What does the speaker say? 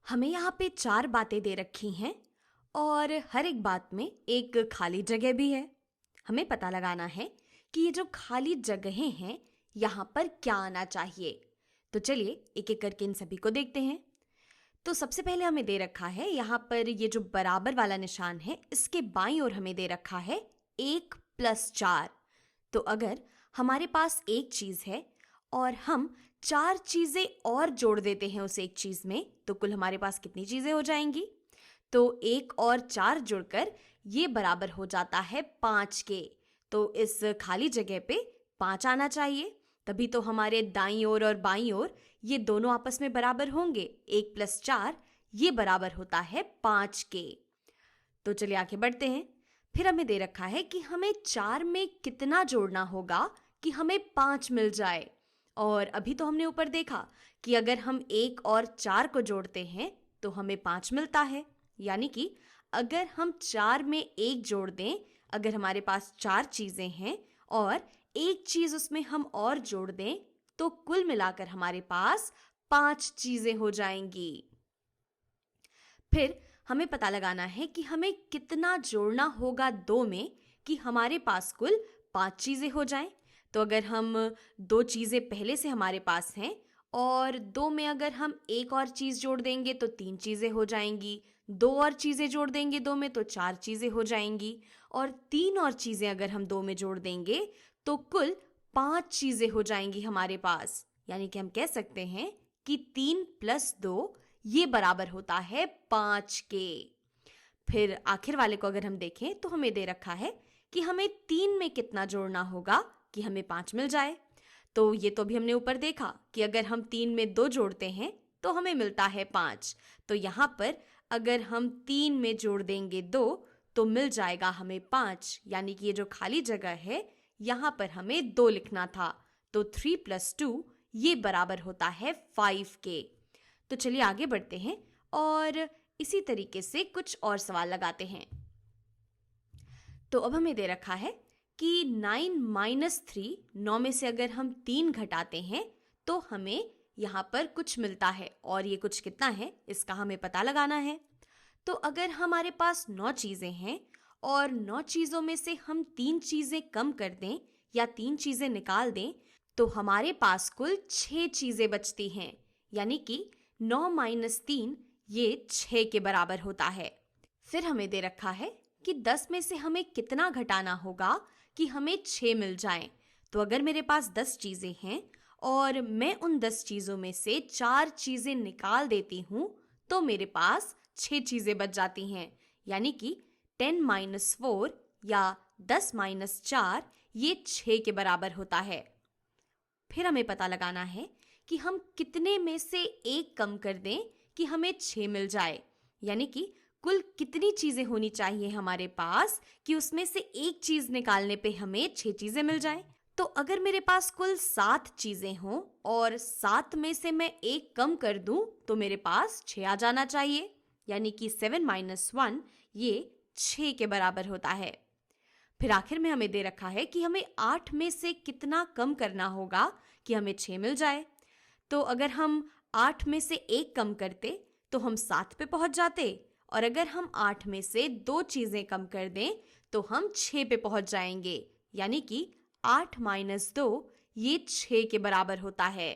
हमें यहाँ पे 4 बातें दे रखी हैं और हर एक बात में एक खाली जगह भी है। हमें पता लगाना है कि ये जो खाली जगहें हैं यहाँ पर क्या आना चाहिए। तो चलिए एक एक करके इन सभी को देखते हैं। तो सबसे पहले हमें दे रखा है यहाँ पर ये जो बराबर वाला निशान है इसके बाईं ओर हमें दे रखा है 1 + 4। तो अगर हमारे पास एक चीज है और हम 4 चीजें और जोड़ देते हैं उस एक चीज में, तो कुल हमारे पास कितनी चीजें हो जाएंगी? तो 1 और 4 जुड़कर ये बराबर हो जाता है 5 के। तो इस खाली जगह पे 5 आना चाहिए, तभी तो हमारे दाईं ओर और बाईं ओर ये दोनों आपस में बराबर होंगे। 1 + 4 ये बराबर होता है 5 के। तो चलिए आगे बढ़ते हैं। फिर हमें दे रखा है कि हमें 4 में कितना जोड़ना होगा कि हमें 5 मिल जाए। और अभी तो हमने ऊपर देखा कि अगर हम 1 और 4 को जोड़ते हैं तो हमें 5 मिलता है। यानी कि अगर हम 4 में 1 जोड़ दें, अगर हमारे पास 4 चीजें हैं और एक चीज उसमें हम और जोड़ दें, तो कुल मिलाकर हमारे पास 5 चीजें हो जाएंगी। फिर हमें पता लगाना है कि हमें कितना जोड़ना होगा 2 में कि हमारे पास कुल 5 चीजें हो जाएं। तो अगर हम 2 चीजें पहले से हमारे पास हैं और 2 में अगर हम एक और चीज जोड़ देंगे तो 3 चीजें हो जाएंगी। 2 और चीजें जोड़ देंगे 2 में तो 4 चीजें हो जाएंगी। और 3 और चीजें अगर हम 2 में जोड़ देंगे तो कुल 5 चीजें हो जाएंगी हमारे पास। यानी कि हम कह सकते हैं कि 3 + 2 ये बराबर होता है 5 के। फिर आखिर वाले को अगर हम देखें तो हमें दे रखा है कि हमें 3 में कितना जोड़ना होगा कि हमें 5 मिल जाए। तो ये तो भी हमने ऊपर देखा कि अगर हम 3 में 2 जोड़ते हैं तो हमें मिलता है 5। तो यहाँ पर अगर हम 3 में जोड़ देंगे 2 तो मिल जाएगा हमें 5। यानी कि ये जो खाली जगह है यहाँ पर हमें 2 लिखना था। तो 3 + 2 ये बराबर होता है 5 के। तो चलिए आगे बढ़ते हैं और इसी तरीके से कुछ और सवाल लगाते हैं। तो अब हमें दे रखा है कि 9 - 3, 9 में से अगर हम 3 घटाते हैं तो हमें यहाँ पर कुछ मिलता है और ये कुछ कितना है इसका हमें पता लगाना है। तो अगर हमारे पास 9 चीजें हैं और 9 चीजों में से हम 3 चीजें कम कर दें या 3 चीजें निकाल दें तो हमारे पास कुल 6 चीजें बचती हैं। यानी कि 9 - 3 ये 6 के बराबर होता है। फिर हमें दे रखा है कि 10 में से हमें कितना घटाना होगा कि हमें 6 मिल जाएं। तो अगर मेरे पास 10 चीजें हैं और मैं उन 10 चीजों में से 4 चीजें निकाल देती हूँ तो मेरे पास 6 चीजें बच जाती हैं। यानी कि 10 - 4 या 10 - 4 ये 6 के बराबर होता है। फिर हमें पता लगाना है कि हम कितने में से 1 कम कर दें कि हमें 6 मिल जाए। यानी कि कुल कितनी चीजें होनी चाहिए हमारे पास कि उसमें से एक चीज निकालने पे हमें 6 चीजें मिल जाएं। तो अगर मेरे पास कुल 7 चीजें हों और 7 में से मैं 1 कम कर दूं तो मेरे पास 6 आ जाना चाहिए। यानी कि 7 - 1 ये 6 के बराबर होता है। फिर आखिर में हमें दे रखा है कि हमें 8 में से कितना कम करना होगा कि हमें 6 मिल जाए। तो अगर हम 8 में से 1 कम करते तो हम 7 पे पहुंच जाते, और अगर हम 8 में से 2 चीजें कम कर दें तो हम 6 पे पहुंच जाएंगे। यानी कि 8 - 2 ये 6 के बराबर होता है।